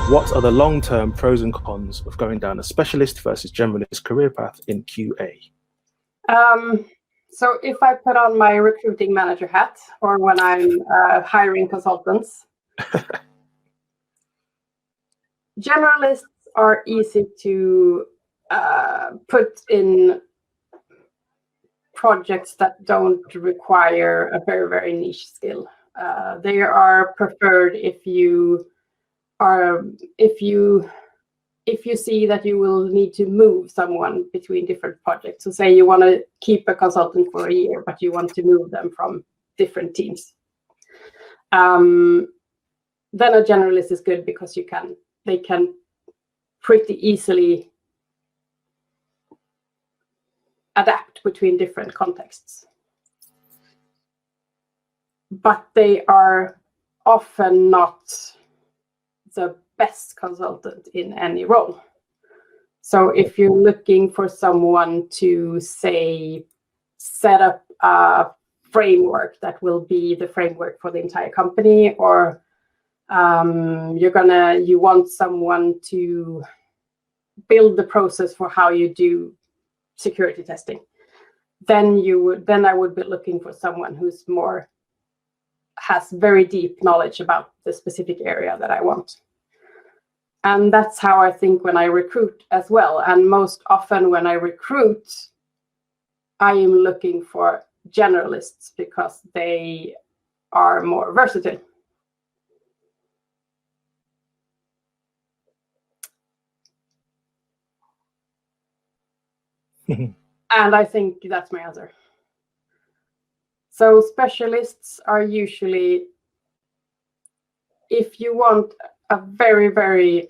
What are the long-term pros and cons of going down a specialist versus generalist career path in QA? So if I put on my recruiting manager hat, or when I'm hiring consultants, generalists are easy to put in projects that don't require a very, very niche skill. They are preferred if you see that you will need to move someone between different projects. So say you want to keep a consultant for a year, but you want to move them from different teams. Then a generalist is good because they can pretty easily adapt between different contexts. But they are often not the best consultant in any role. So if you're looking for someone to, say, set up a framework that will be the framework for the entire company, or you want someone to build the process for how you do security testing, then I would be looking for someone who's has very deep knowledge about the specific area that I want. And that's how I think when I recruit as well. And most often when I recruit, I am looking for generalists because they are more versatile. And I think that's my answer. So specialists are usually, if you want a very, very,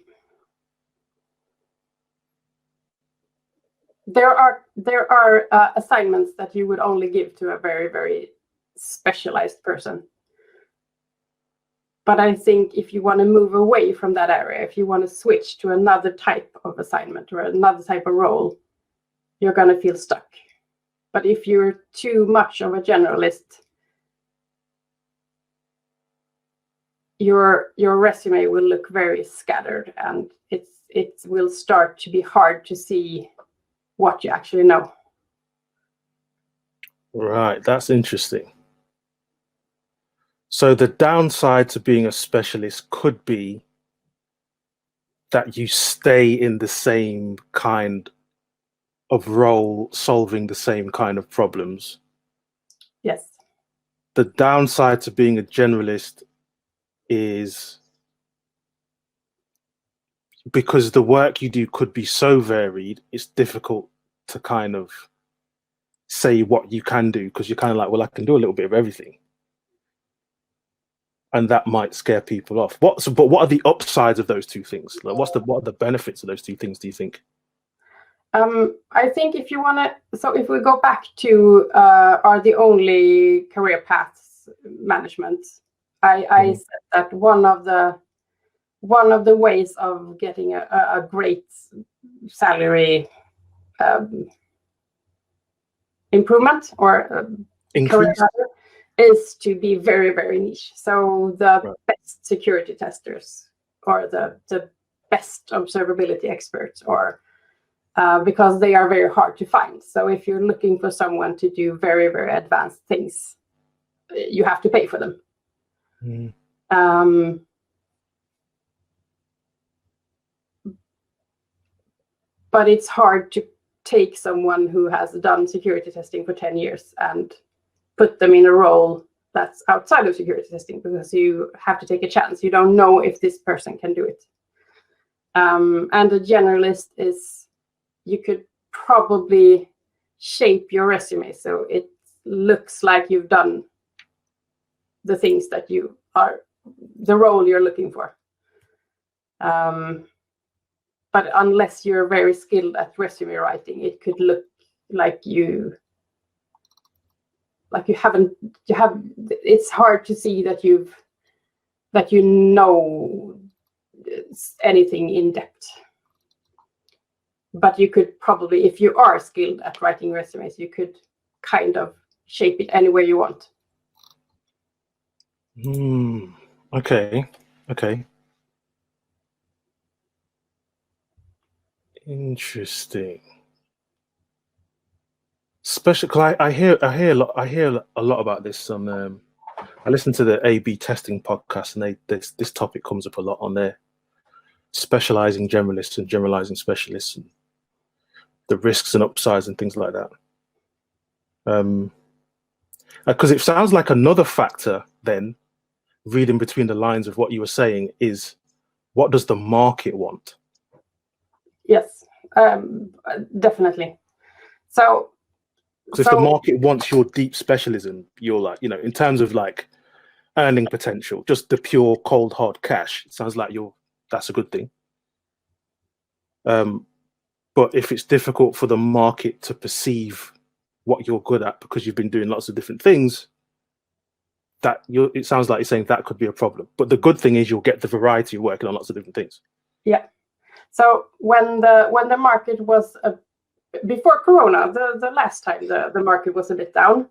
there are assignments that you would only give to a very, very specialized person. But I think if you want to move away from that area, if you want to switch to another type of assignment or another type of role, you're going to feel stuck. But if you're too much of a generalist, your resume will look very scattered, and it will start to be hard to see what you actually know. Right, that's interesting. So the downside to being a specialist could be that you stay in the same kind of role, solving the same kind of problems. Yes. The downside to being a generalist is because the work you do could be so varied, it's difficult to kind of say what you can do, because you're kind of like, well, I can do a little bit of everything. And that might scare people off. But what are the upsides of those two things? Like, what are the benefits of those two things, do you think? I think if you want to, so if we go back to are the only career paths management, I said that one of the ways of getting a great salary improvement or career path is to be very, very niche. So the best security testers or the best observability experts, or because they are very hard to find. So if you're looking for someone to do very, very advanced things, you have to pay for them. But it's hard to take someone who has done security testing for 10 years and put them in a role that's outside of security testing, because you have to take a chance. You don't know if this person can do it. And a generalist is, you could probably shape your resume so it looks like you've done the things that you are, the role you're looking for. But unless you're very skilled at resume writing, it could look like you haven't, it's hard to see that you know anything in depth. But you could probably, if you are skilled at writing resumes, you could kind of shape it any way you want. Okay. Interesting. Special, cause I hear a lot about this on. I listen to the A/B testing podcast, and this topic comes up a lot on there. Specializing generalists and generalizing specialists, and the risks and upsides and things like that. Because it sounds like another factor then, reading between the lines of what you were saying, is what does the market want? Yes, definitely. So, because if the market wants your deep specialism, you're like, in terms of like earning potential, just the pure cold hard cash, it sounds like that's a good thing. But if it's difficult for the market to perceive what you're good at because you've been doing lots of different things, it sounds like you're saying that could be a problem. But the good thing is you'll get the variety of working on lots of different things. Yeah. So when the market was before Corona, the last time the market was a bit down,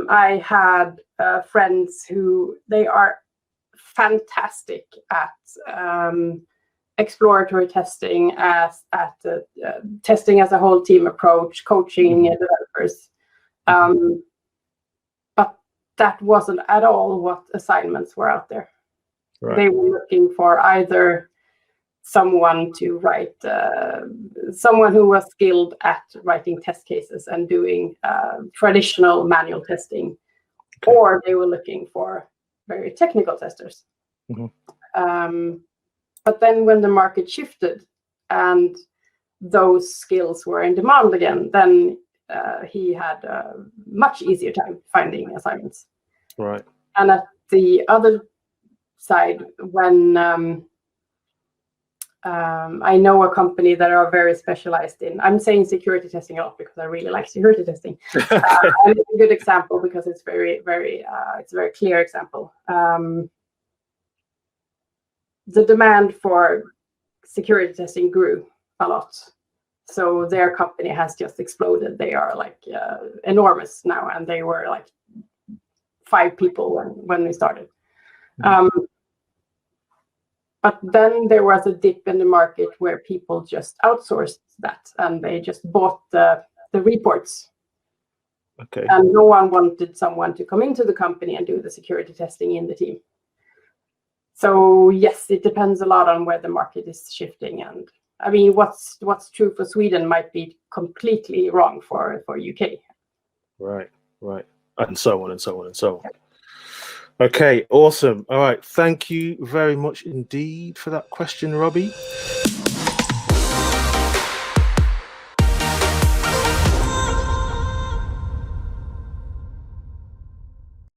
I had friends who they are fantastic at exploratory testing, testing as a whole team approach, coaching developers. But that wasn't at all what assignments were out there. Right. They were looking for either someone to write, someone who was skilled at writing test cases and doing traditional manual testing, or they were looking for very technical testers. But then when the market shifted and those skills were in demand again, then he had a much easier time finding assignments. Right. And at the other side, when I know a company that are very specialized in, I'm saying security testing a lot because I really like security testing. And it's a good example because it's it's a very clear example. The demand for security testing grew a lot. So their company has just exploded. They are like enormous now, and they were like 5 people when we started. But then there was a dip in the market where people just outsourced that, and they just bought the reports. Okay. And no one wanted someone to come into the company and do the security testing in the team. So yes, it depends a lot on where the market is shifting. And I mean, what's true for Sweden might be completely wrong for UK. Right. And so on and so on and so on. Okay, awesome. All right. Thank you very much indeed for that question, Robbie.